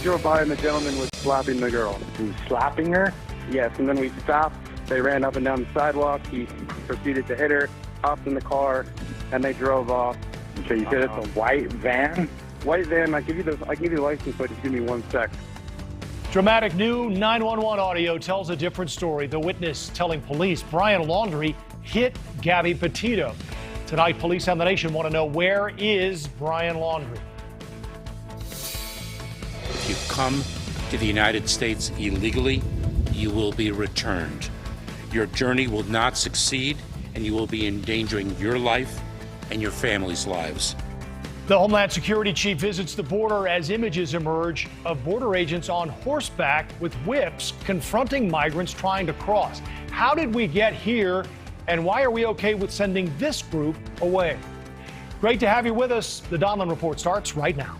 drove by and the gentleman was slapping the girl. He was slapping her? Yes, and then we stopped. They ran up and down the sidewalk. He proceeded to hit her, hopped in the car, and they drove off. So you said it's a white van? White van. I can give you the license plate. Just give me 1 sec. Dramatic new 911 audio tells a different story. The witness telling police Brian Laundrie hit Gabby Petito. Tonight, police and the nation want to know, where is Brian Laundrie? If you come to the United States illegally, you will be returned. Your journey will not succeed, and you will be endangering your life and your family's lives. The Homeland Security chief visits the border as images emerge of border agents on horseback with whips confronting migrants trying to cross. How did we get here, and why are we okay with sending this group away? Great to have you with us. The Donlon Report starts right now.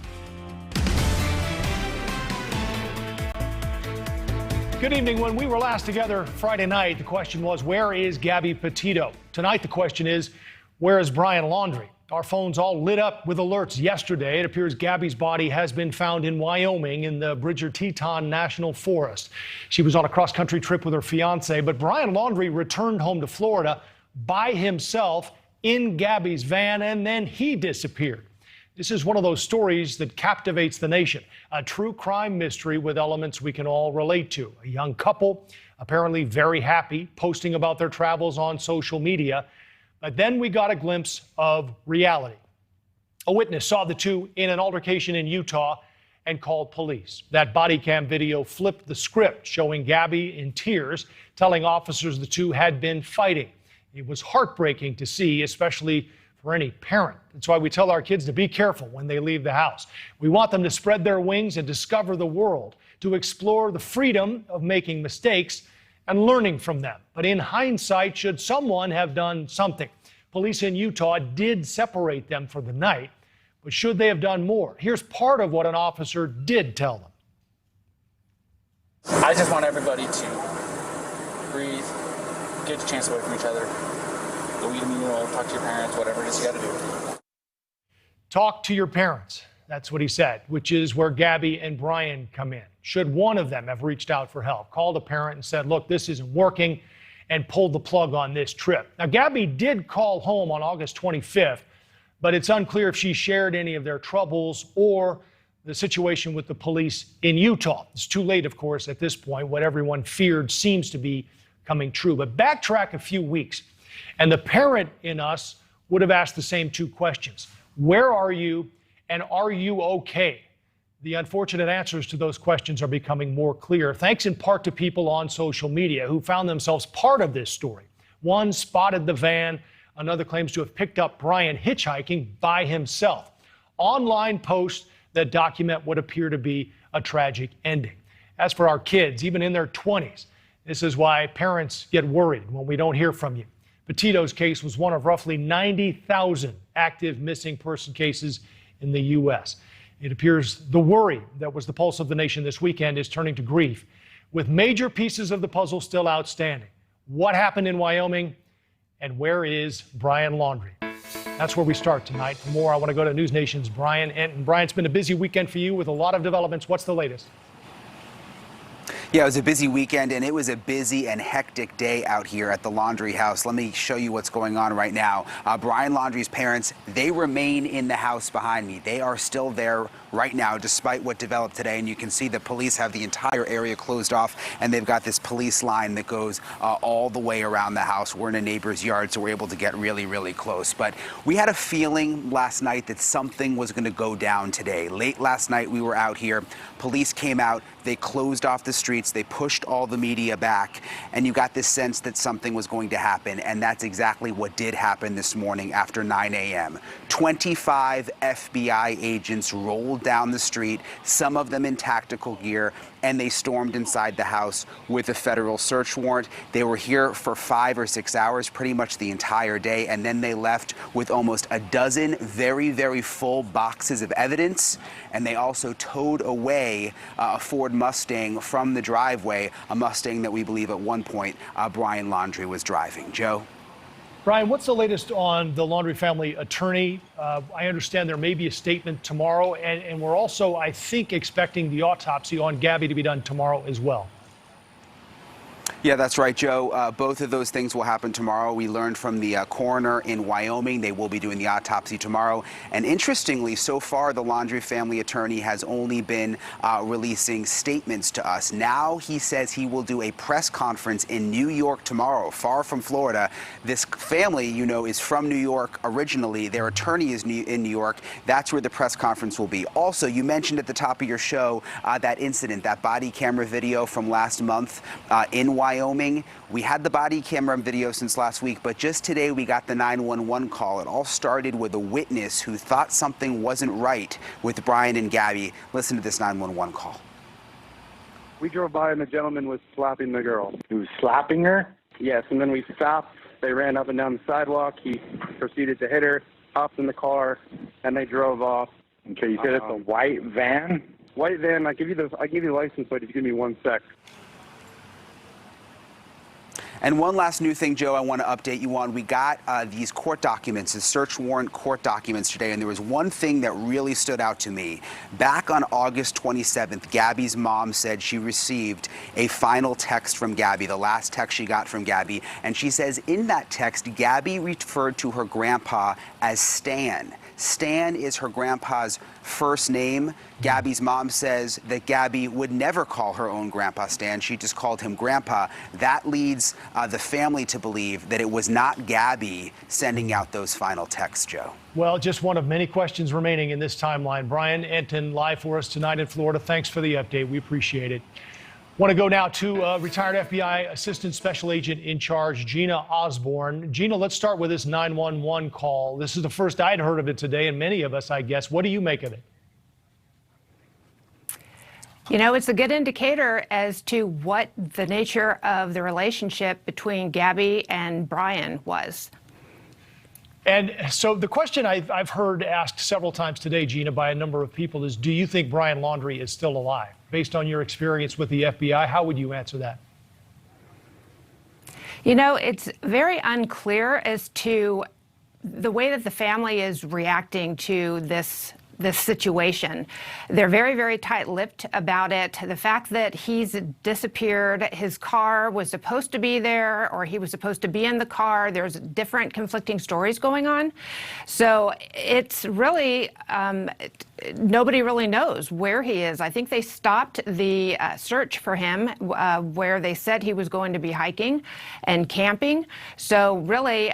Good evening. When we were last together Friday night, the question was, where is Gabby Petito? Tonight, the question is, where is Brian Laundrie? Our phones all lit up with alerts yesterday. It appears Gabby's body has been found in Wyoming in the Bridger-Teton National Forest. She was on a cross-country trip with her fiance, but Brian Laundrie returned home to Florida by himself in Gabby's van, and then he disappeared. This is one of those stories that captivates the nation. A true crime mystery with elements we can all relate to. A young couple, apparently very happy, posting about their travels on social media. But then we got a glimpse of reality. A witness saw the two in an altercation in Utah and called police. That body cam video flipped the script, showing Gabby in tears, telling officers the two had been fighting. It was heartbreaking to see, especially for any parent. That's why we tell our kids to be careful when they leave the house. We want them to spread their wings and discover the world, to explore the freedom of making mistakes and learning from them. But in hindsight, should someone have done something? Police in Utah did separate them for the night, but should they have done more? Here's part of what an officer did tell them. I just want everybody to breathe, get a chance away from each other. Go eat a meal, talk to your parents, whatever it is you got to do. Talk to your parents. That's what he said, which is where Gabby and Brian come in. Should one of them have reached out for help, called a parent and said, look, this isn't working, and pulled the plug on this trip? Now, Gabby did call home on August 25th, but it's unclear if she shared any of their troubles or the situation with the police in Utah. It's too late, of course, at this point. What everyone feared seems to be coming true. But backtrack a few weeks, and the parent in us would have asked the same two questions. Where are you, and are you okay? The unfortunate answers to those questions are becoming more clear, thanks in part to people on social media who found themselves part of this story. One spotted the van. Another claims to have picked up Brian hitchhiking by himself. Online posts that document what appear to be a tragic ending. As for our kids, even in their 20s, this is why parents get worried when we don't hear from you. Petito's case was one of roughly 90,000 active missing person cases in the U.S. It appears the worry that was the pulse of the nation this weekend is turning to grief, with major pieces of the puzzle still outstanding. What happened in Wyoming, and where is Brian Laundrie? That's where we start tonight. For more, I want to go to NewsNation's Brian Enton. Brian, it's been a busy weekend for you with a lot of developments. What's the latest? Yeah, it was a busy weekend, and it was a busy and hectic day out here at the Laundrie house. Let me show you what's going on right now. Brian Laundrie's parents, they remain in the house behind me. They are still there right now, despite what developed today. And you can see the police have the entire area closed off, and they've got this police line that goes all the way around the house. We're in a neighbor's yard, so we're able to get really, really close. But we had a feeling last night that something was going to go down today. Late last night, we were out here. Police came out. They closed off the streets. They pushed all the media back, and you got this sense that something was going to happen. And that's exactly what did happen this morning after 9 a.m. 25 FBI agents rolled down the street, some of them in tactical gear, and they stormed inside the house with a federal search warrant. They were here for 5 or 6 hours, pretty much the entire day, and then they left with almost a dozen very, very full boxes of evidence. And they also towed away a Ford Mustang from the driveway, a Mustang that we believe at one point Brian Laundrie was driving. Joe? Brian, what's the latest on the Laundrie family attorney? I understand there may be a statement tomorrow, and we're also, I think, expecting the autopsy on Gabby to be done tomorrow as well. Yeah, that's right, Joe. Both of those things will happen tomorrow. We learned from the coroner in Wyoming. They will be doing the autopsy tomorrow. And interestingly, so far, the Laundrie family attorney has only been releasing statements to us. Now he says he will do a press conference in New York tomorrow, far from Florida. This family, you know, is from New York originally. Their attorney is in New York. That's where the press conference will be. Also, you mentioned at the top of your show that incident, that body camera video from last month in Wyoming. We had the body camera video since last week, but just today we got the 911 call. It all started with a witness who thought something wasn't right with Brian and Gabby. Listen to this 911 call. We drove by and the gentleman was slapping the girl. He was slapping her? Yes, and then we stopped. They ran up and down the sidewalk. He proceeded to hit her, hopped in the car, and they drove off. Okay, you said it's a white van? White van. I give you the license plate if you give me 1 sec. And one last new thing, Joe, I want to update you on. We got these court documents, the search warrant court documents today, and there was one thing that really stood out to me. Back on August 27th, Gabby's mom said she received a final text from Gabby, the last text she got from Gabby, and she says in that text, Gabby referred to her grandpa as Stan. Stan is her grandpa's first name. Gabby's mom says that Gabby would never call her own grandpa Stan. She just called him Grandpa. That leads the family to believe that it was not Gabby sending out those final texts, Joe. Well, just one of many questions remaining in this timeline. Brian Enton, live for us tonight in Florida. Thanks for the update. We appreciate it. Want to go now to retired FBI Assistant Special Agent in Charge, Gina Osborne. Gina, let's start with this 911 call. This is the first I'd heard of it today, and many of us, I guess. What do you make of it? You know, it's a good indicator as to what the nature of the relationship between Gabby and Brian was. And so the question I've heard asked several times today, Gina, by a number of people is, do you think Brian Laundrie is still alive? Based on your experience with the FBI, how would you answer that? You know, it's very unclear as to the way that the family is reacting to this situation. They're very, very tight-lipped about it. The fact that he's disappeared, his car was supposed to be there, or he was supposed to be in the car. There's different conflicting stories going on. So it's really, nobody really knows where he is. I think they stopped the search for him where they said he was going to be hiking and camping. So really,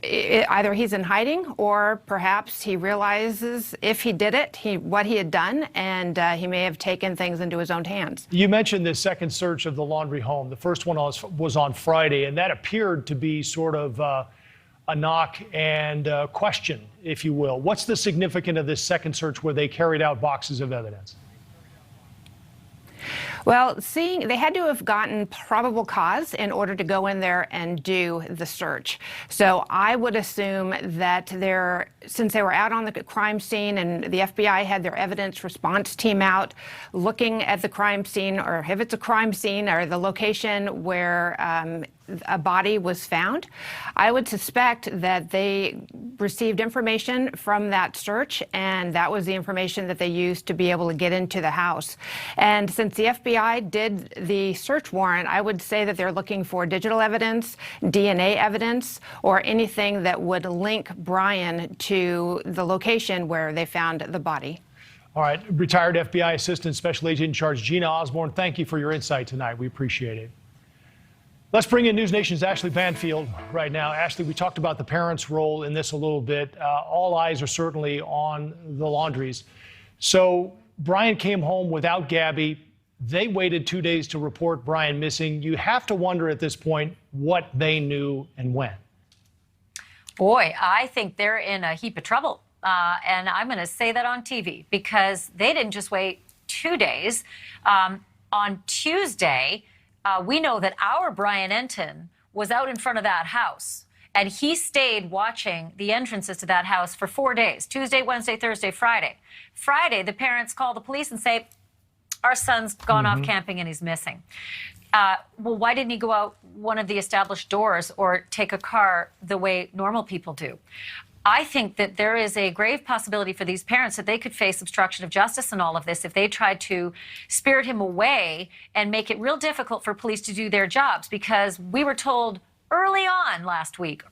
either he's in hiding, or perhaps he realizes if he did it, what he had done, and he may have taken things into his own hands. You mentioned this second search of the Laundrie home. The first one was on Friday, and that appeared to be sort of a knock and question, if you will. What's the significance of this second search where they carried out boxes of evidence? Well, they had to have gotten probable cause in order to go in there and do the search. So I would assume that since they were out on the crime scene and the FBI had their evidence response team out looking at the crime scene, or if it's a crime scene or the location where a body was found, I would suspect that they received information from that search, and that was the information that they used to be able to get into the house. And since the FBI did the search warrant, I would say that they're looking for digital evidence, DNA evidence, or anything that would link Brian to the location where they found the body. All right, retired FBI Assistant Special Agent in Charge, Gina Osborne, thank you for your insight tonight. We appreciate it. Let's bring in NewsNation's Ashley Banfield right now. Ashley, we talked about the parents' role in this a little bit. All eyes are certainly on the Laundries. So Brian came home without Gabby. They waited 2 days to report Brian missing. You have to wonder at this point what they knew and when. Boy, I think they're in a heap of trouble. And I'm going to say that on TV because they didn't just wait 2 days. On Tuesday, we know that our Brian Enton was out in front of that house, and he stayed watching the entrances to that house for 4 days, Tuesday, Wednesday, Thursday, Friday. Friday, the parents call the police and say, our son's gone off camping and he's missing. Well, why didn't he go out one of the established doors or take a car the way normal people do? I think that there is a grave possibility for these parents that they could face obstruction of justice in all of this if they tried to spirit him away and make it real difficult for police to do their jobs, because we were told early on last week,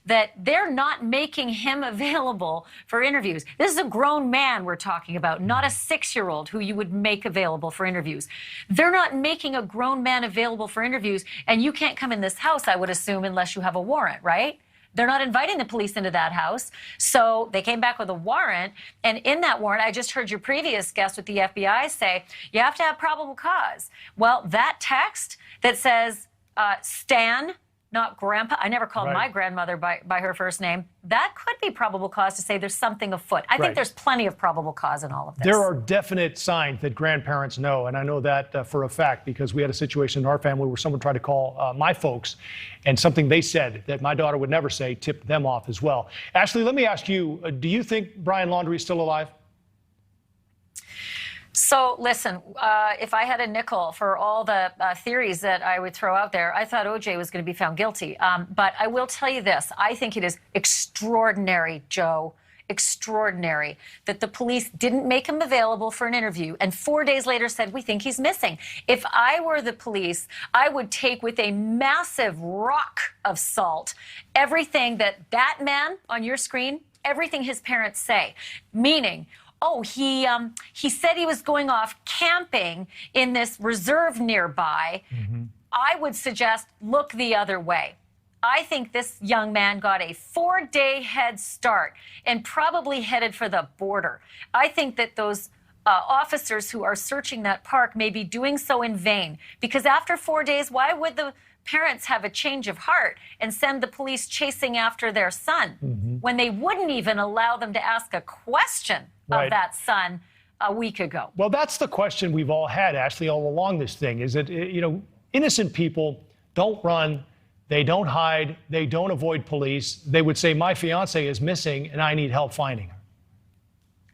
that they're not making him available for interviews. This is a grown man we're talking about, not a 6-year-old who you would make available for interviews. They're not making a grown man available for interviews, and you can't come in this house, I would assume, unless you have a warrant, right? They're not inviting the police into that house. So they came back with a warrant. And in that warrant, I just heard your previous guest with the FBI say, you have to have probable cause. Well, that text that says, Stan, not Grandpa, I never called my grandmother by her first name, that could be probable cause to say there's something afoot. I think there's plenty of probable cause in all of this. There are definite signs that grandparents know, and I know that for a fact, because we had a situation in our family where someone tried to call my folks, and something they said that my daughter would never say tipped them off as well. Ashley, let me ask you, do you think Brian Laundrie is still alive? So listen, if I had a nickel for all the theories that I would throw out there, I thought OJ was going to be found guilty. But I will tell you this. I think it is extraordinary, Joe, extraordinary that the police didn't make him available for an interview and 4 days later said, we think he's missing. If I were the police, I would take with a massive rock of salt everything that man on your screen, everything his parents say, meaning, oh, he said he was going off camping in this reserve nearby. I would suggest look the other way. I think this young man got a 4-day head start and probably headed for the border. I think that those officers who are searching that park may be doing so in vain, because after 4 days, why would the parents have a change of heart and send the police chasing after their son when they wouldn't even allow them to ask a question of that son a week ago? Well, that's the question we've all had, Ashley, all along this thing, is that, innocent people don't run, they don't hide, they don't avoid police. They would say, my fiance is missing and I need help finding her.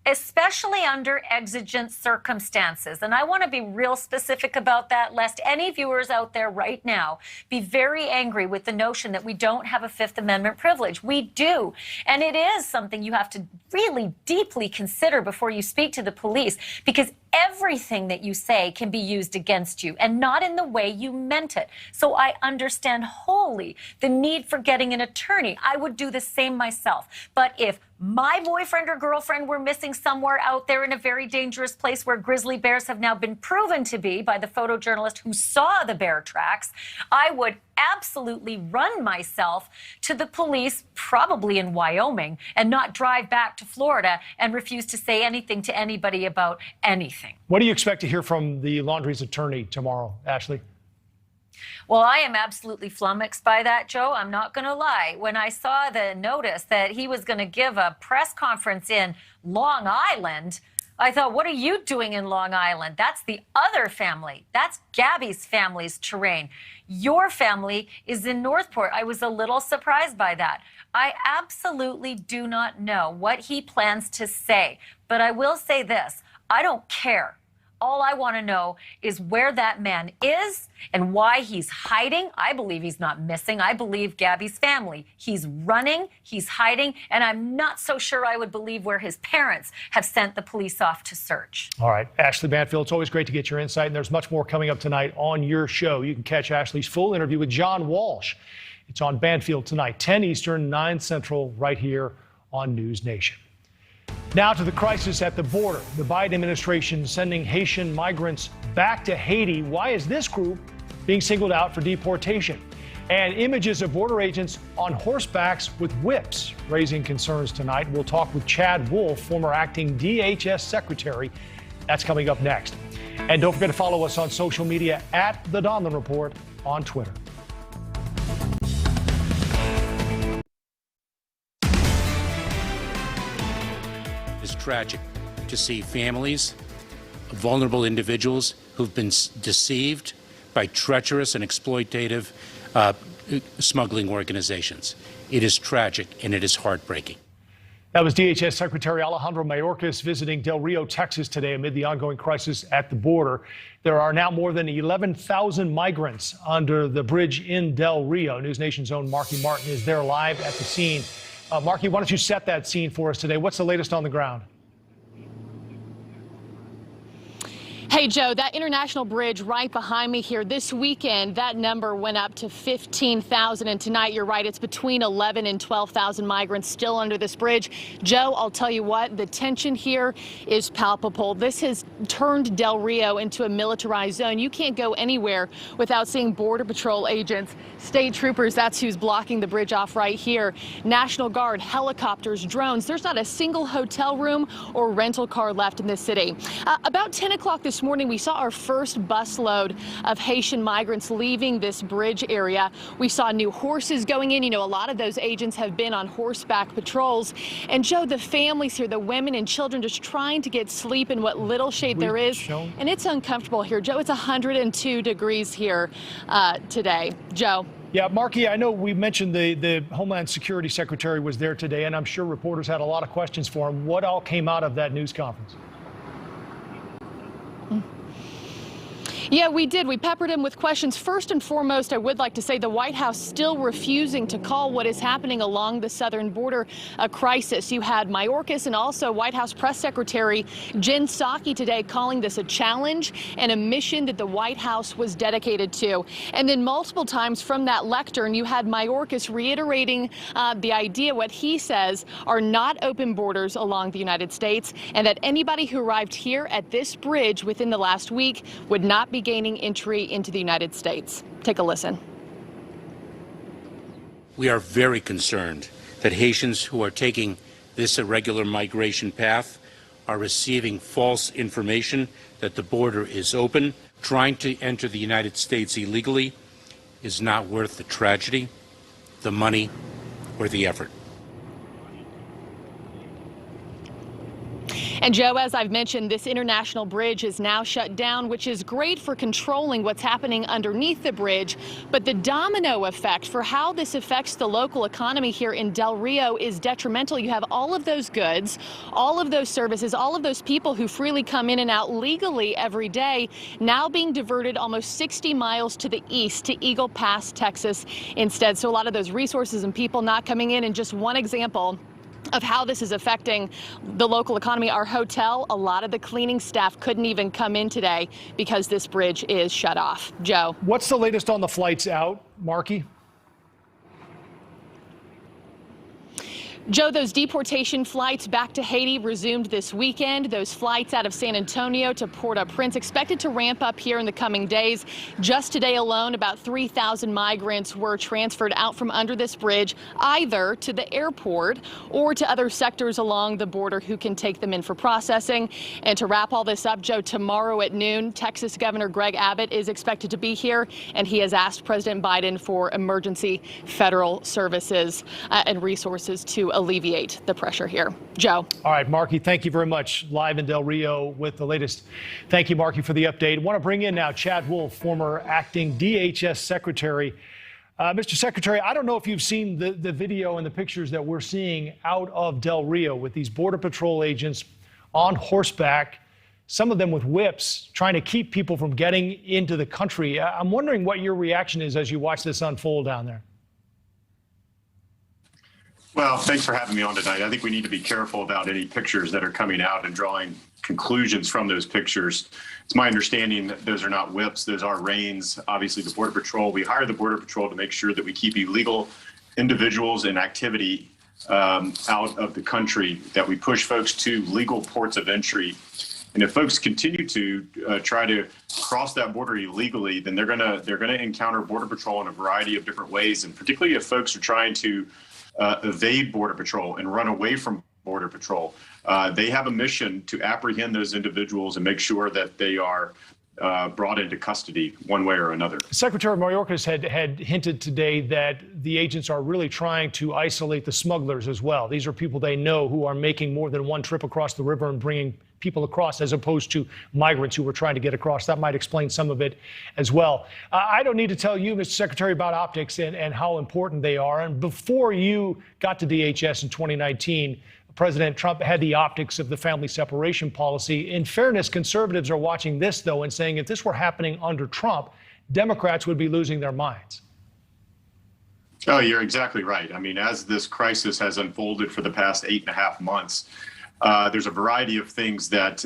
Especially under exigent circumstances. And I want to be real specific about that, lest any viewers out there right now be very angry with the notion that we don't have a Fifth Amendment privilege. We do. And it is something you have to really deeply consider before you speak to the police, because everything that you say can be used against you, and not in the way you meant it. So I understand wholly the need for getting an attorney. I would do the same myself. But if my boyfriend or girlfriend were missing somewhere out there in a very dangerous place where grizzly bears have now been proven to be by the photojournalist who saw the bear tracks, I would absolutely run myself to the police, probably in Wyoming, and not drive back to Florida and refuse to say anything to anybody about anything. What do you expect to hear from the Laundrie's attorney tomorrow, Ashley? Well, I am absolutely flummoxed by that, Joe. I'm not going to lie. When I saw the notice that he was going to give a press conference in Long Island, I thought, what are you doing in Long Island? That's the other family. That's Gabby's family's terrain. Your family is in Northport. I was a little surprised by that. I absolutely do not know what he plans to say, but I will say this. I don't care. All I want to know is where that man is and why he's hiding. I believe he's not missing. I believe Gabby's family. He's running, he's hiding, and I'm not so sure I would believe where his parents have sent the police off to search. All right, Ashley Banfield, it's always great to get your insight, and there's much more coming up tonight on your show. You can catch Ashley's full interview with John Walsh. It's on Banfield tonight, 10 Eastern, 9 Central, right here on NewsNation. Now to the crisis at the border. The Biden administration sending Haitian migrants back to Haiti. Why is this group being singled out for deportation? And images of border agents on horsebacks with whips raising concerns tonight. We'll talk with Chad Wolf, former acting DHS secretary. That's coming up next. And don't forget to follow us on social media at the Donlon Report on Twitter. It's tragic to see families of vulnerable individuals who've been deceived by treacherous and exploitative smuggling organizations. It is tragic and it is heartbreaking. That was DHS Secretary Alejandro Mayorkas visiting Del Rio, Texas today amid the ongoing crisis at the border. There are now more than 11,000 migrants under the bridge in Del Rio. NewsNation's own Marky Martin is there live at the scene. Marky, why don't you set that scene for us today? What's the latest on the ground? Hey, Joe, that international bridge right behind me here this weekend, that number went up to 15,000. And tonight, you're right, it's between 11 and 12,000 migrants still under this bridge. Joe, I'll tell you what, the tension here is palpable. This has turned Del Rio into a militarized zone. You can't go anywhere without seeing Border Patrol agents, state troopers. That's who's blocking the bridge off right here. National Guard, helicopters, drones. There's not a single hotel room or rental car left in this city. About 10 o'clock this morning, we saw our first busload of Haitian migrants leaving this bridge area. We saw new horses going in. You know, a lot of those agents have been on horseback patrols. And Joe, the families here, the women and children just trying to get sleep in what little shade there is. And it's uncomfortable here. Joe, it's 102 degrees here today. Joe. Yeah, Marky, I know we mentioned the Homeland Security Secretary was there today, and I'm sure reporters had a lot of questions for him. What all came out of that news conference? Yeah, we did. We peppered him with questions. First and foremost, I would like to say the White House still refusing to call what is happening along the southern border a crisis. You had Mayorkas and also White House Press Secretary Jen Psaki today calling this a challenge and a mission that the White House was dedicated to. And then multiple times from that lectern, you had Mayorkas reiterating the idea, what he says are not open borders along the United States, and that anybody who arrived here at this bridge within the last week would not be gaining entry into the United States. Take a listen. We are very concerned that Haitians who are taking this irregular migration path are receiving false information that the border is open. Trying to enter the United States illegally is not worth the tragedy, the money, or the effort. And Joe, as I've mentioned, this international bridge is now shut down, which is great for controlling what's happening underneath the bridge. But the domino effect for how this affects the local economy here in Del Rio is detrimental. You have all of those goods, all of those services, all of those people who freely come in and out legally every day now being diverted almost 60 miles to the east to Eagle Pass, Texas instead. So a lot of those resources and people not coming in. And just one example of how this is affecting the local economy. Our hotel, a lot of the cleaning staff couldn't even come in today because this bridge is shut off. Joe. What's the latest on the flights out, Marky? Joe, those deportation flights back to Haiti resumed this weekend. Those flights out of San Antonio to Port-au-Prince expected to ramp up here in the coming days. Just today alone, about 3,000 migrants were transferred out from under this bridge, either to the airport or to other sectors along the border who can take them in for processing. And to wrap all this up, Joe, tomorrow at noon, Texas Governor Greg Abbott is expected to be here, and he has asked President Biden for emergency federal services and resources to alleviate the pressure here. Joe. All right, Marky, thank you very much. Live in Del Rio with the latest. Thank you, Marky, for the update. I want to bring in now Chad Wolf, former acting DHS Secretary. Mr. Secretary, I don't know if you've seen the video and the pictures that we're seeing out of Del Rio with these Border Patrol agents on horseback, some of them with whips, trying to keep people from getting into the country. I'm wondering what your reaction is as you watch this unfold down there. Well, thanks for having me on tonight. I think we need to be careful about any pictures that are coming out and drawing conclusions from those pictures. It's my understanding that those are not whips, those are reins. Obviously, the Border Patrol, we hire the Border Patrol to make sure that we keep illegal individuals and activity out of the country, that we push folks to legal ports of entry. And if folks continue to try to cross that border illegally, then they're gonna encounter Border Patrol in a variety of different ways. And particularly if folks are trying to evade Border Patrol and run away from Border Patrol. They have a mission to apprehend those individuals and make sure that they are brought into custody one way or another. Secretary Mayorkas had hinted today that the agents are really trying to isolate the smugglers as well. These are people they know who are making more than one trip across the river and bringing people across, as opposed to migrants who were trying to get across. That might explain some of it as well. I don't need to tell you, Mr. Secretary, about optics and how important they are. And before you got to DHS in 2019, President Trump had the optics of the family separation policy. In fairness, conservatives are watching this, though, and saying if this were happening under Trump, Democrats would be losing their minds. Oh, you're exactly right. I mean, as this crisis has unfolded for the past 8.5 months, there's a variety of things that,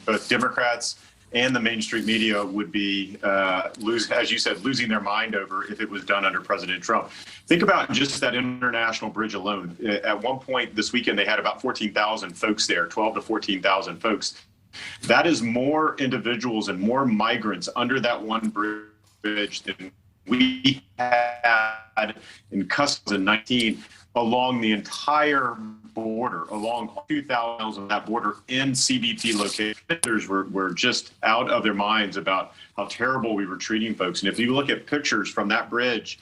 both Democrats and the mainstream media would be, as you said, losing their mind over if it was done under President Trump. Think about just that international bridge alone. At one point this weekend, they had about 14,000 folks there, 12 to 14,000 folks. That is more individuals and more migrants under that one bridge than we had in customs in 2019 along the entire border, along 2,000 of that border in CBP locations. Were just out of their minds about how terrible we were treating folks. And if you look at pictures from that bridge,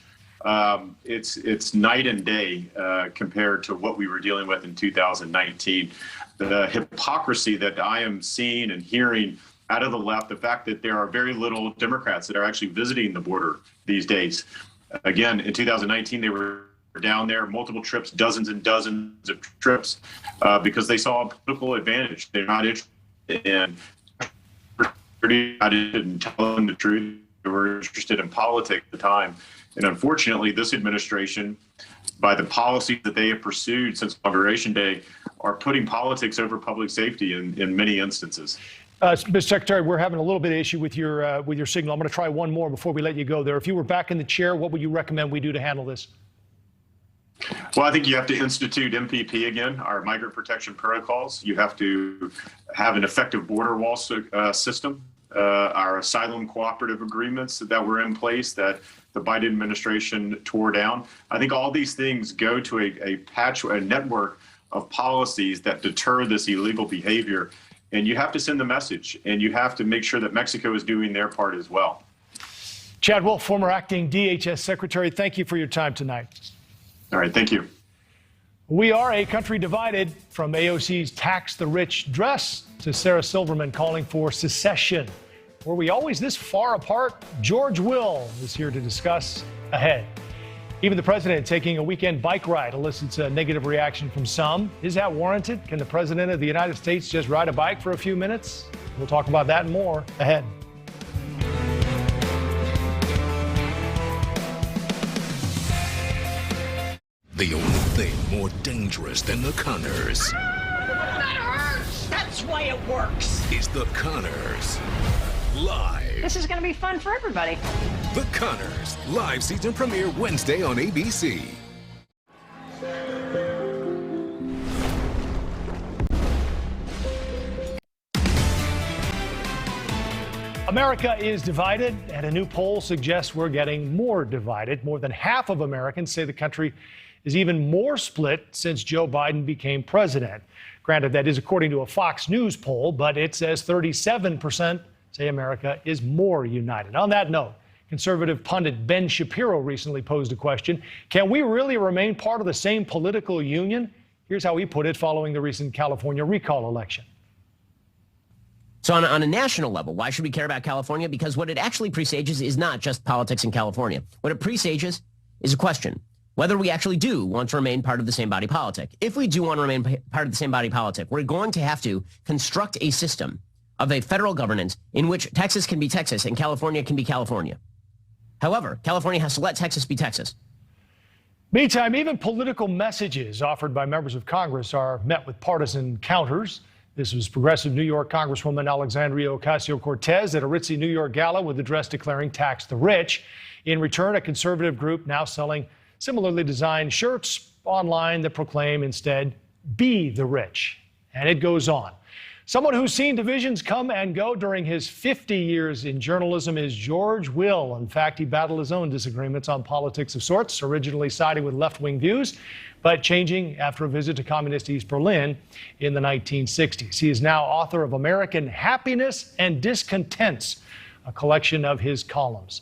it's night and day compared to what we were dealing with in 2019. The hypocrisy that I am seeing and hearing out of the left, the fact that there are very little Democrats that are actually visiting the border these days. Again, in 2019, they were down there, multiple trips, dozens and dozens of trips, because they saw a political advantage. They're not interested in telling the truth. They were interested in politics at the time. And unfortunately, this administration, by the policies that they have pursued since Inauguration Day, are putting politics over public safety in many instances. Mr. Secretary, we're having a little bit of issue with your signal. I'm going to try one more before we let you go there. If you were back in the chair, what would you recommend we do to handle this? Well, I think you have to institute MPP again, our migrant protection protocols. You have to have an effective border wall system, our asylum cooperative agreements that were in place that the Biden administration tore down. I think all these things go to a network of policies that deter this illegal behavior. And you have to send the message, and you have to make sure that Mexico is doing their part as well. Chad Wolf, former acting DHS Secretary, thank you for your time tonight. All right, thank you. We are a country divided, from AOC's tax the rich dress to Sarah Silverman calling for secession. Were we always this far apart? George Will is here to discuss ahead. Even the president taking a weekend bike ride elicits a negative reaction from some. Is that warranted? Can the president of the United States just ride a bike for a few minutes? We'll talk about that and more ahead. The only thing more dangerous than the Connors. That hurts! That's why it works! Is the Connors live. This is going to be fun for everybody. The Connors, live season premiere Wednesday on ABC. America is divided, and a new poll suggests we're getting more divided. More than half of Americans say the country is even more split since Joe Biden became president. Granted, that is according to a Fox News poll, but it says 37% say America is more united. On that note, conservative pundit Ben Shapiro recently posed a question: can we really remain part of the same political union? Here's how he put it following the recent California recall election. So on a national level, why should we care about California? Because what it actually presages is not just politics in California. What it presages is a question: whether we actually do want to remain part of the same body politic. If we do want to remain part of the same body politic, we're going to have to construct a system of a federal governance in which Texas can be Texas and California can be California. However, California has to let Texas be Texas. Meantime, even political messages offered by members of Congress are met with partisan counters. This was progressive New York Congresswoman Alexandria Ocasio-Cortez at a ritzy New York gala with a dress declaring tax the rich. In return, a conservative group now selling similarly designed shirts online that proclaim instead, be the rich. And it goes on. Someone who's seen divisions come and go during his 50 years in journalism is George Will. In fact, he battled his own disagreements on politics of sorts, originally siding with left-wing views, but changing after a visit to communist East Berlin in the 1960s. He is now author of American Happiness and Discontents, a collection of his columns.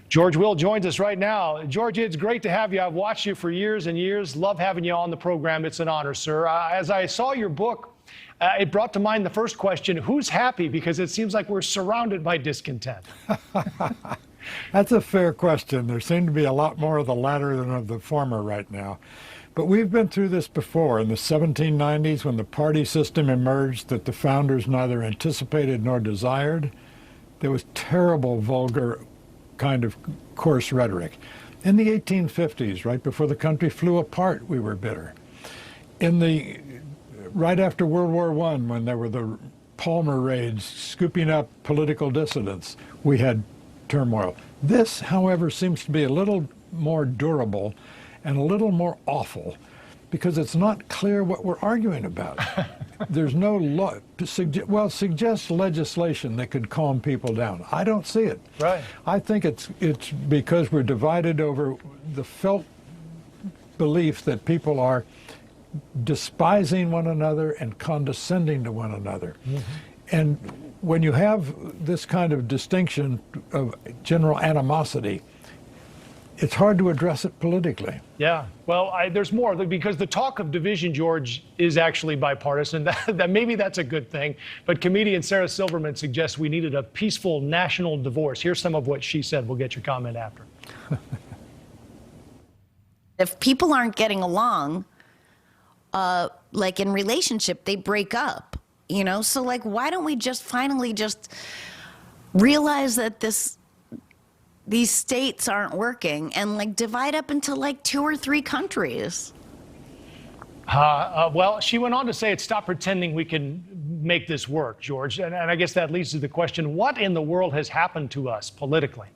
George Will joins us right now. George, it's great to have you. I've watched you for years and years. Love having you on the program. It's an honor, sir. As I saw your book, it brought to mind the first question: who's happy? Because it seems like we're surrounded by discontent. That's a fair question. There seem to be a lot more of the latter than of the former right now. But we've been through this before. In the 1790s, when the party system emerged that the founders neither anticipated nor desired, there was terrible, vulgar, kind of coarse rhetoric. In the 1850s, right before the country flew apart, we were bitter. Right after World War I, when there were the Palmer raids scooping up political dissidents, we had turmoil. This, however, seems to be a little more durable and a little more awful because it's not clear what we're arguing about. There's no law. Suggest legislation that could calm people down. I don't see it. Right. I think it's because we're divided over the felt belief that people are despising one another and condescending to one another. Mm-hmm. And when you have this kind of distinction of general animosity, it's hard to address it politically. Yeah, well, there's more, because the talk of division, George, is actually bipartisan. That maybe that's a good thing. But comedian Sarah Silverman suggests we needed a peaceful national divorce. Here's some of what she said. We'll get your comment after. If people aren't getting along, like in relationship, they break up, you know? So like, why don't we just finally just realize that these states aren't working and like divide up into like 2 or 3 countries? Well, she went on to say, stop pretending we can make this work, George. And I guess that leads to the question, what in the world has happened to us politically?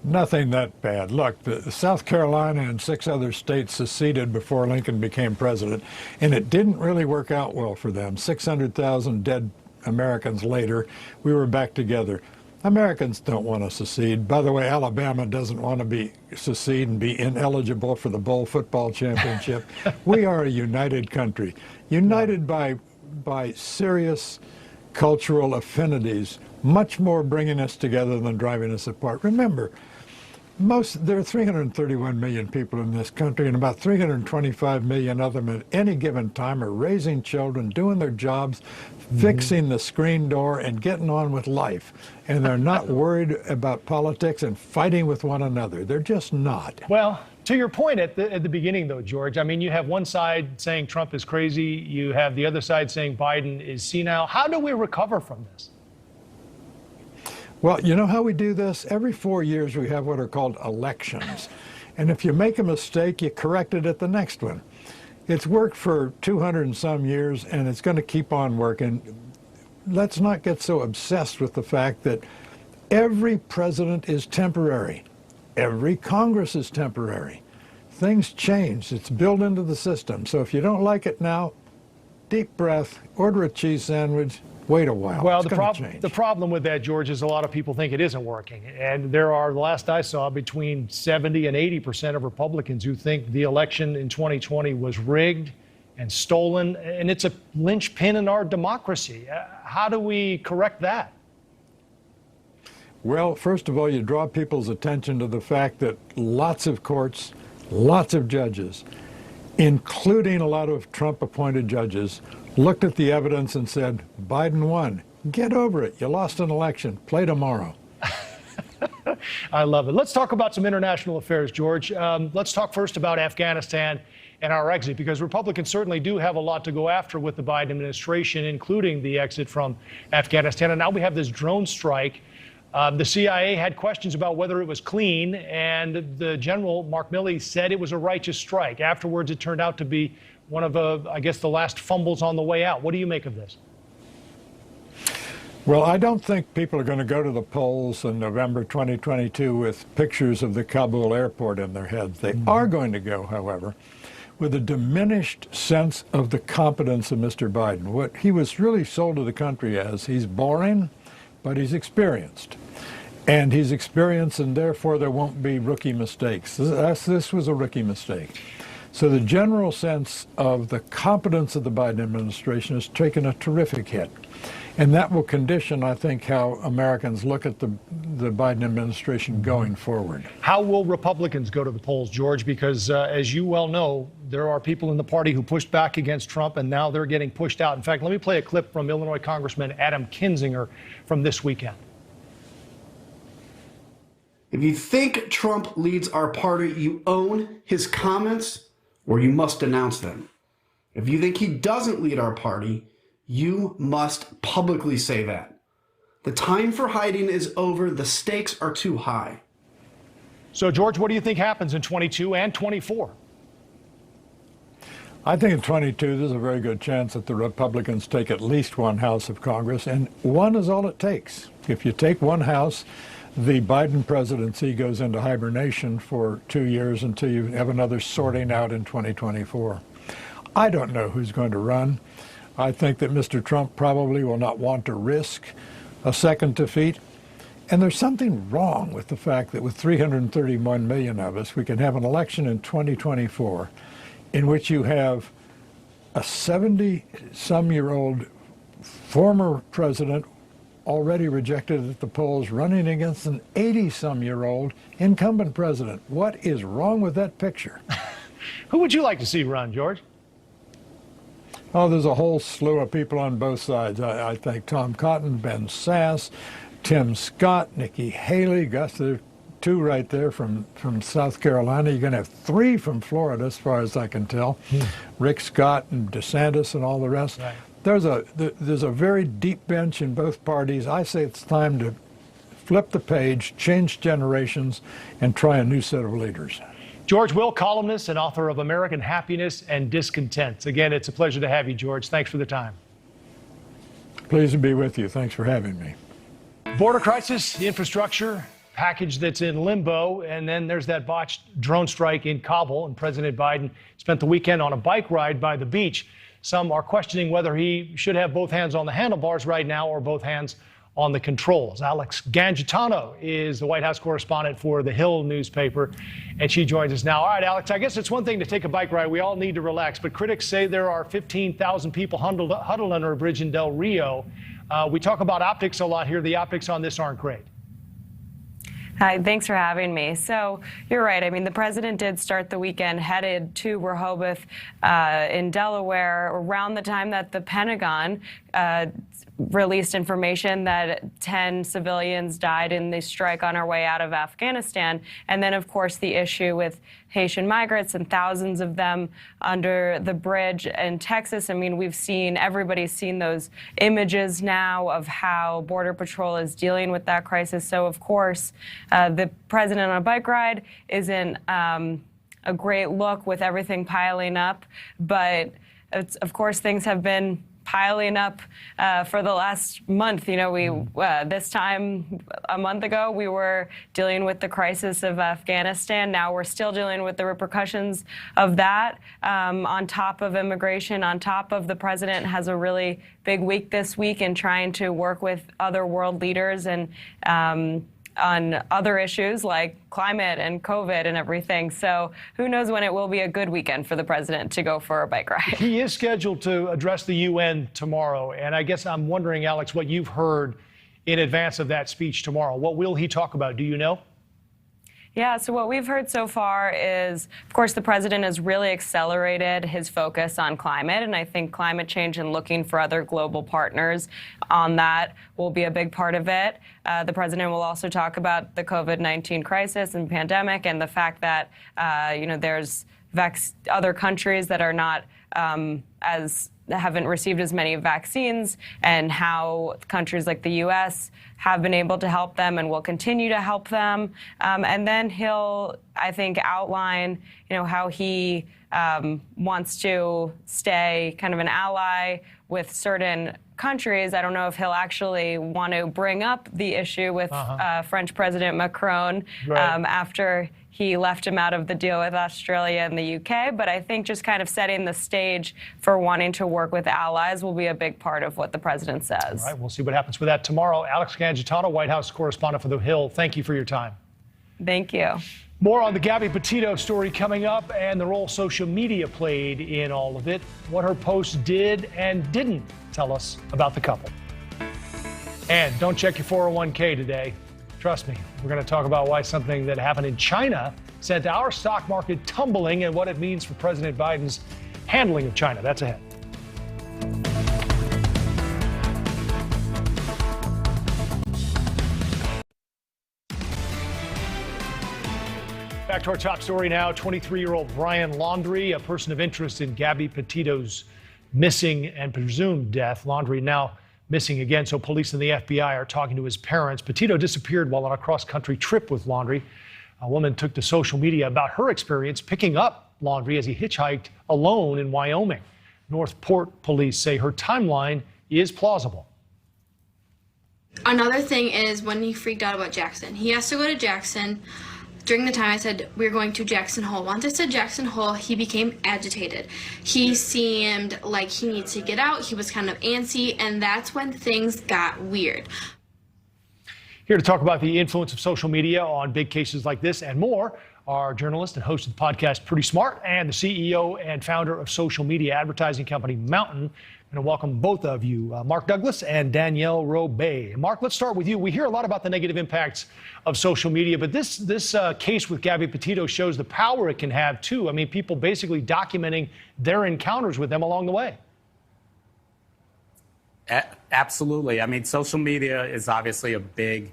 Nothing that bad. Look, South Carolina and 6 other states seceded before Lincoln became president, and it didn't really work out well for them. 600,000 dead Americans later, we were back together. Americans don't want to secede. By the way, Alabama doesn't want to secede and be ineligible for the Bowl football championship. We are a united country, united by serious cultural affinities, much more bringing us together than driving us apart. Remember, there are 331 million people in this country, and about 325 million of them at any given time are raising children, doing their jobs, fixing the screen door, and getting on with life. And they're not worried about politics and fighting with one another. They're just not. Well, to your point at the beginning, though, George, I mean, you have one side saying Trump is crazy. You have the other side saying Biden is senile. How do we recover from this? Well, you know how we do this? Every 4 years we have what are called elections. And if you make a mistake, you correct it at the next one. It's worked for 200 and some years, and it's going to keep on working. Let's not get so obsessed with the fact that every president is temporary. Every Congress is temporary. Things change. It's built into the system. So if you don't like it now, deep breath, order a cheese sandwich, wait a while. Well, the problem with that, George, is a lot of people think it isn't working. And there are, the last I saw, between 70 and 80% of Republicans who think the election in 2020 was rigged and stolen, and it's a linchpin in our democracy. How do we correct that? Well, first of all, you draw people's attention to the fact that lots of courts, lots of judges, including a lot of Trump-appointed judges, looked at the evidence and said, Biden won. Get over it. You lost an election. Play tomorrow. I love it. Let's talk about some international affairs, George. Let's talk first about Afghanistan and our exit, because Republicans certainly do have a lot to go after with the Biden administration, including the exit from Afghanistan. And now we have this drone strike. The CIA had questions about whether it was clean, and the general, Mark Milley, said it was a righteous strike. Afterwards, it turned out to be one of, I guess, the last fumbles on the way out. What do you make of this? Well, I don't think people are going to go to the polls in November 2022 with pictures of the Kabul airport in their heads. They are going to go, however, with a diminished sense of the competence of Mr. Biden. What he was really sold to the country as, he's boring, but he's experienced. And he's experienced, and therefore there won't be rookie mistakes. This was a rookie mistake. So the general sense of the competence of the Biden administration has taken a terrific hit. And that will condition, I think, how Americans look at the Biden administration going forward. How will Republicans go to the polls, George? Because as you well know, there are people in the party who pushed back against Trump, and now they're getting pushed out. In fact, let me play a clip from Illinois Congressman Adam Kinzinger from this weekend. If you think Trump leads our party, you own his comments or you must denounce them. If you think he doesn't lead our party, you must publicly say that. The time for hiding is over. The stakes are too high. So, George, what do you think happens in 22 and 24? I think in 22, there's a very good chance that the Republicans take at least one House of Congress, and one is all it takes. If you take one House, the Biden presidency goes into hibernation for 2 years until you have another sorting out in 2024. I don't know who's going to run. I think that Mr. Trump probably will not want to risk a second defeat. And there's something wrong with the fact that with 331 million of us, we can have an election in 2024 in which you have a 70-some-year-old former president already rejected at the polls running against an 80-some-year-old incumbent president. What is wrong with that picture? Who would you like to see run, George? Oh, there's a whole slew of people on both sides. I think Tom Cotton, Ben Sasse, Tim Scott, Nikki Haley, Gus, there are two right there from South Carolina. You're going to have three from Florida, as far as I can tell. Rick Scott and DeSantis and all the rest. Right. There's a very deep bench in both parties. I say it's time to flip the page, change generations, and try a new set of leaders. George Will, columnist and author of American Happiness and Discontent. Again, it's a pleasure to have you, George. Thanks for the time. Pleased to be with you. Thanks for having me. Border crisis, the infrastructure package that's in limbo, and then there's that botched drone strike in Kabul, and President Biden spent the weekend on a bike ride by the beach. Some are questioning whether he should have both hands on the handlebars right now or both hands on the controls. Alex Gangitano is the White House correspondent for the Hill newspaper, and she joins us now. All right, Alex, I guess it's one thing to take a bike ride. We all need to relax, but critics say there are 15,000 people huddled under a bridge in Del Rio. We talk about optics a lot here. The optics on this aren't great. Hi, thanks for having me. So you're right. I mean, the president did start the weekend headed to Rehoboth in Delaware around the time that the Pentagon released information that 10 civilians died in the strike on our way out of Afghanistan. And then, of course, the issue with Haitian migrants and thousands of them under the bridge in Texas. I mean, everybody's seen those images now of how Border Patrol is dealing with that crisis. So, of course, the president on a bike ride isn't a great look with everything piling up. But, of course, things have been piling up for the last month. You know, this time a month ago, we were dealing with the crisis of Afghanistan. Now we're still dealing with the repercussions of that, on top of immigration, on top of the president has a really big week this week in trying to work with other world leaders and on other issues like climate and COVID and everything. So who knows when it will be a good weekend for the president to go for a bike ride. He is scheduled to address the UN tomorrow. And I guess I'm wondering, Alex, what you've heard in advance of that speech tomorrow. What will he talk about? Do you know? Yeah, so what we've heard so far is, of course, the president has really accelerated his focus on climate, and I think climate change and looking for other global partners on that will be a big part of it. The president will also talk about the COVID-19 crisis and pandemic and the fact that, there's other countries that are not haven't received as many vaccines, and how countries like the U.S. have been able to help them and will continue to help them. And then he'll, I think, outline, how he wants to stay kind of an ally with certain countries. I don't know if he'll actually want to bring up the issue with French President Macron after he left him out of the deal with Australia and the UK. But I think just kind of setting the stage for wanting to work with allies will be a big part of what the president says. All right, we'll see what happens with that tomorrow. Alex Gangitano, White House correspondent for The Hill, thank you for your time. Thank you. More on the Gabby Petito story coming up and the role social media played in all of it, what her posts did and didn't tell us about the couple. And don't check your 401k today. Trust me, we're going to talk about why something that happened in China sent our stock market tumbling and what it means for President Biden's handling of China. That's ahead. Back to our top story now. 23-year-old Brian Laundrie, a person of interest in Gabby Petito's missing and presumed death. Laundrie now missing again, so police and the FBI are talking to his parents. Petito disappeared while on a cross-country trip with Laundrie. A woman took to social media about her experience picking up Laundrie as he hitchhiked alone in Wyoming. Northport police say her timeline is plausible. Another thing is when he freaked out about Jackson. He has to go to Jackson. During the time I said, we're going to Jackson Hole. Once I said Jackson Hole, he became agitated. He seemed like he needs to get out. He was kind of antsy, and that's when things got weird. Here to talk about the influence of social media on big cases like this and more, our journalist and host of the podcast Pretty Smart and the CEO and founder of social media advertising company Mountain. I'm going to welcome both of you, Mark Douglas and Danielle Robay. Mark, let's start with you. We hear a lot about the negative impacts of social media, but this case with Gabby Petito shows the power it can have, too. I mean, people basically documenting their encounters with them along the way. Absolutely. I mean, social media is obviously a big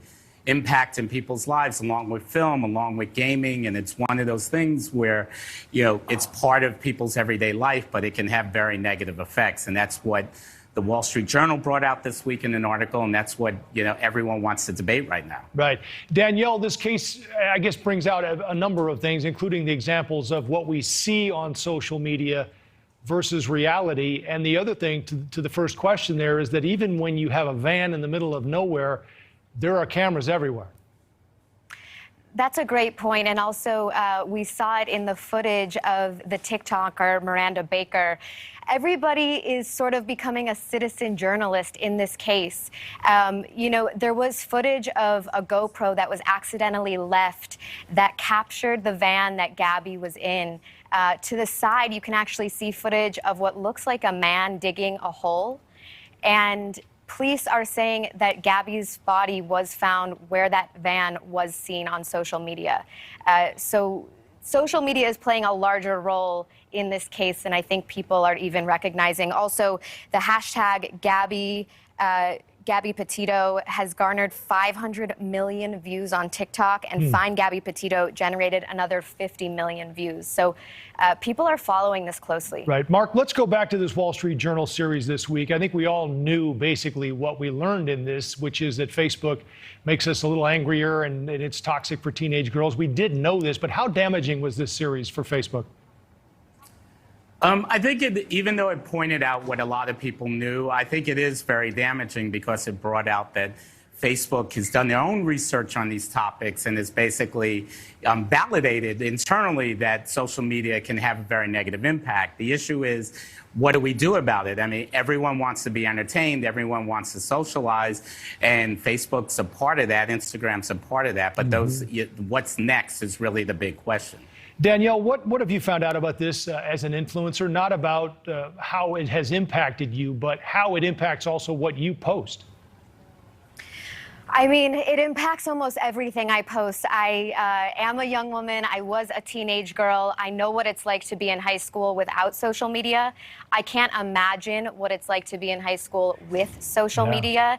impact in people's lives, along with film, along with gaming. And it's one of those things where, you know, it's part of people's everyday life, but it can have very negative effects. And that's what the Wall Street Journal brought out this week in an article. And that's what, you know, everyone wants to debate right now. Right. Danielle, this case, I guess, brings out a number of things, including the examples of what we see on social media versus reality. And the other thing to the first question there is that even when you have a van in the middle of nowhere, there are cameras everywhere. That's a great point. And also, we saw it in the footage of the TikToker, Miranda Baker. Everybody is sort of becoming a citizen journalist in this case. You know, there was footage of a GoPro that was accidentally left that captured the van that Gabby was in. To the side, you can actually see footage of what looks like a man digging a hole. And police are saying that Gabby's body was found where that van was seen on social media. So social media is playing a larger role in this case than I think people are even recognizing. Also, the hashtag Gabby Petito has garnered 500 million views on TikTok, and Find Gabby Petito generated another 50 million views. So people are following this closely. Right. Mark, let's go back to this Wall Street Journal series this week. I think we all knew basically what we learned in this, which is that Facebook makes us a little angrier and it's toxic for teenage girls. We did know this, but how damaging was this series for Facebook? I think even though it pointed out what a lot of people knew, I think it is very damaging because it brought out that Facebook has done their own research on these topics and has basically validated internally that social media can have a very negative impact. The issue is, what do we do about it? I mean, everyone wants to be entertained, everyone wants to socialize, and Facebook's a part of that, Instagram's a part of that, but what's next is really the big question. Danielle, what have you found out about this as an influencer? Not about how it has impacted you, but how it impacts also what you post. I mean, it impacts almost everything I post. I am a young woman. I was a teenage girl. I know what it's like to be in high school without social media. I can't imagine what it's like to be in high school with social media.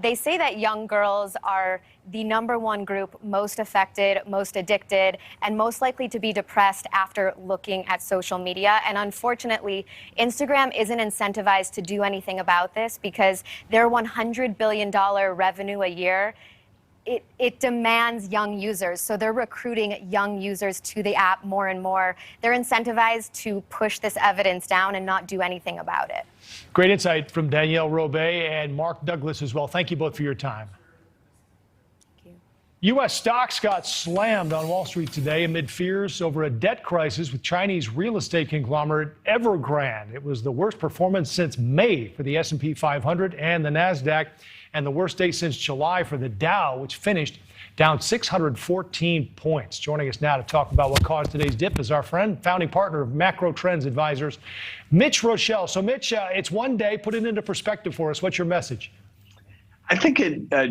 They say that young girls are the #1 group most affected, most addicted, and most likely to be depressed after looking at social media. And unfortunately, Instagram isn't incentivized to do anything about this because their $100 billion revenue a year, it demands young users. So they're recruiting young users to the app more and more. They're incentivized to push this evidence down and not do anything about it. Great insight from Danielle Robay and Mark Douglas as well. Thank you both for your time. U.S. stocks got slammed on Wall Street today amid fears over a debt crisis with Chinese real estate conglomerate Evergrande. It was the worst performance since May for the S&P 500 and the NASDAQ, and the worst day since July for the Dow, which finished down 614 points. Joining us now to talk about what caused today's dip is our friend, founding partner of Macro Trends Advisors, Mitch Rochelle. So, Mitch, it's one day. Put it into perspective for us. What's your message? I think,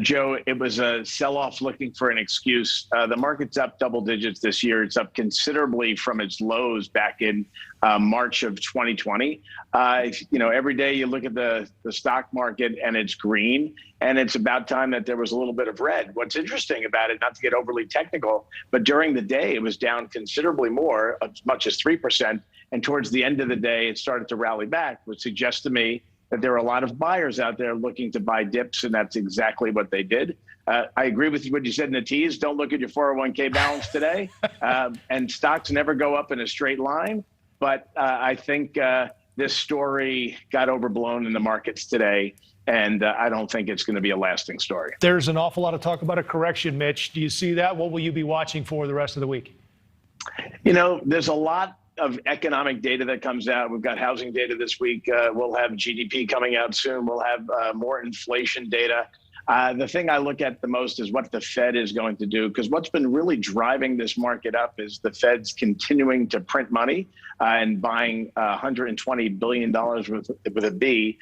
Joe, it was a sell-off looking for an excuse. The market's up double digits this year. It's up considerably from its lows back in March of 2020. Every day you look at the stock market and it's green, and it's about time that there was a little bit of red. What's interesting about it, not to get overly technical, but during the day it was down considerably more, as much as 3%. And towards the end of the day, it started to rally back, which suggests to me that there are a lot of buyers out there looking to buy dips, and that's exactly what they did. I agree with what you said in the tease. Don't look at your 401k balance today. And stocks never go up in a straight line. But I think this story got overblown in the markets today, and I don't think it's going to be a lasting story. There's an awful lot of talk about a correction, Mitch. Do you see that? What will you be watching for the rest of the week? There's a lot of economic data that comes out. We've got housing data this week. We'll have GDP coming out soon. We'll have more inflation data. The thing I look at the most is what the Fed is going to do, because what's been really driving this market up is the Fed's continuing to print money and buying $120 billion with a B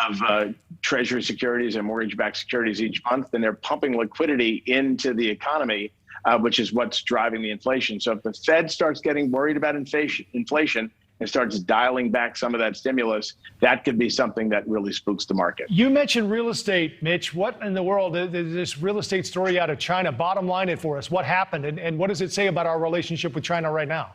of Treasury securities and mortgage-backed securities each month, and they're pumping liquidity into the economy, which is what's driving the inflation. So if the Fed starts getting worried about inflation and starts dialing back some of that stimulus, that could be something that really spooks the market. You mentioned real estate, Mitch. What in the world is this real estate story out of China? Bottom line it for us. What happened, and what does it say about our relationship with China right now?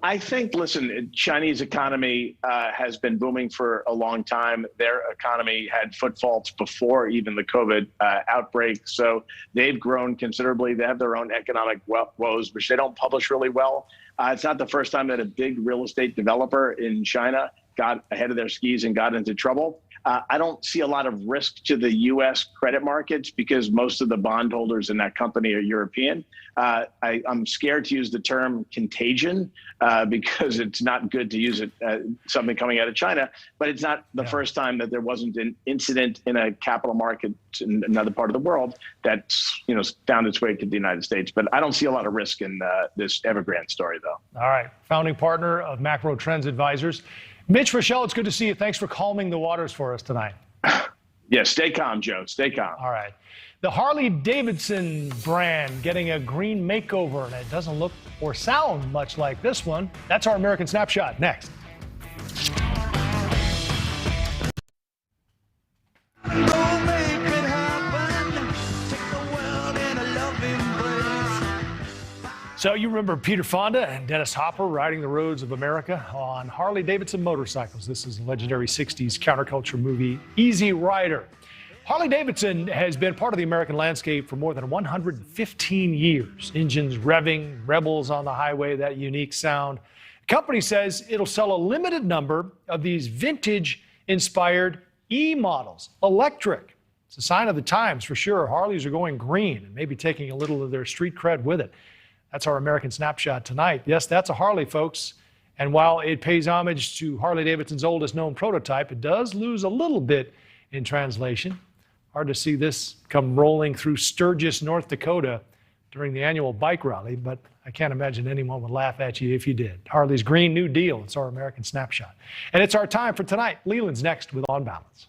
I think, listen, Chinese economy has been booming for a long time. Their economy had foot faults before even the COVID outbreak. So they've grown considerably. They have their own economic woes, which they don't publish really well. It's not the first time that a big real estate developer in China got ahead of their skis and got into trouble. I don't see a lot of risk to the U.S. credit markets because most of the bondholders in that company are European. I'm scared to use the term contagion because it's not good to use it, something coming out of China, but it's not the first time that there wasn't an incident in a capital market in another part of the world that's found its way to the United States. But I don't see a lot of risk in this Evergrande story, though. All right. Founding partner of Macro Trends Advisors, Mitch Rochelle, it's good to see you. Thanks for calming the waters for us tonight. Yeah, stay calm, Joe. Stay calm. All right. The Harley-Davidson brand getting a green makeover, and it doesn't look or sound much like this one. That's our American Snapshot next. So you remember Peter Fonda and Dennis Hopper riding the roads of America on Harley-Davidson motorcycles. This is a legendary 60s counterculture movie, Easy Rider. Harley-Davidson has been part of the American landscape for more than 115 years. Engines revving, rebels on the highway, that unique sound. The company says it'll sell a limited number of these vintage-inspired E-models, electric. It's a sign of the times for sure. Harleys are going green and maybe taking a little of their street cred with it. That's our American Snapshot tonight. Yes, that's a Harley, folks. And while it pays homage to Harley-Davidson's oldest known prototype, it does lose a little bit in translation. Hard to see this come rolling through Sturgis, North Dakota during the annual bike rally, but I can't imagine anyone would laugh at you if you did. Harley's Green New Deal. It's our American Snapshot. And it's our time for tonight. Leland's next with On Balance.